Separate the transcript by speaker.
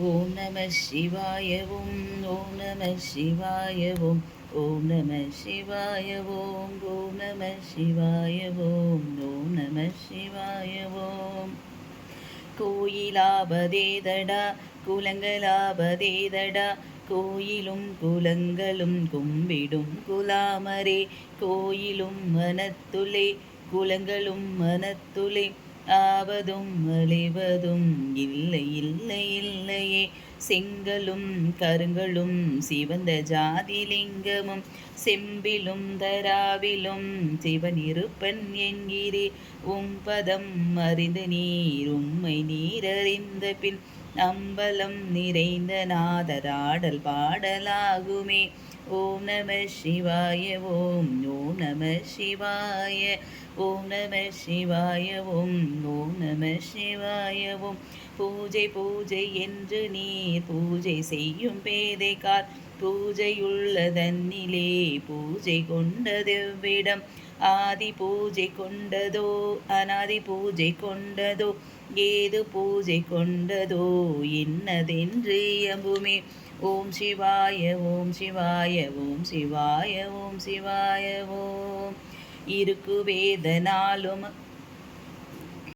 Speaker 1: ஓம் நம சிவாய ஓம். ஓம் நம சிவாய ஓம். ஓம் நம சிவாய ஓம். ஓம் நம சிவாய ஓம். ஓம் நம சிவாய ஓம். கோயிலாபதேதடா குலங்களாபதேதடா கோயிலும் குலங்களும் கும்பிடும் குலாமரே கோயிலும் மனத்துளே குலங்களும் மனத்துளே ஆவதும் அழிவதும் இல்லை இல்லை இல்லையே செங்கலும் கருங்களும் சிவந்த ஜாதிலிங்கமும் செம்பிலும் தராவிலும் சிவனிருப்பன் என்கிறே உம்பதம் அறிந்து நீர் உம்மை நீரறிந்த பின் அம்பலம் நிறைந்த நாதராடல் பாடலாகுமே. ஓம் நம சிவாய ஓம். ஓம் நம சிவாய ஓம். நம சிவாய ஓம். ஓம் நம சிவாய ஓம். பூஜை பூஜை என்று நீர் பூஜை செய்யும் பேதைக்கார் பூஜையுள்ள தன்னிலே பூஜை கொண்டதெவ்விடம் ஆதி பூஜை கொண்டதோ அனாதி பூஜை கொண்டதோ ஏது பூஜை கொண்டதோ என்னதென்று எம்புமே. ஓம் சிவாய ஓம் சிவாய ஓம் சிவாய ஓம் சிவாய ஓம். இருக்கு வேதனாலும்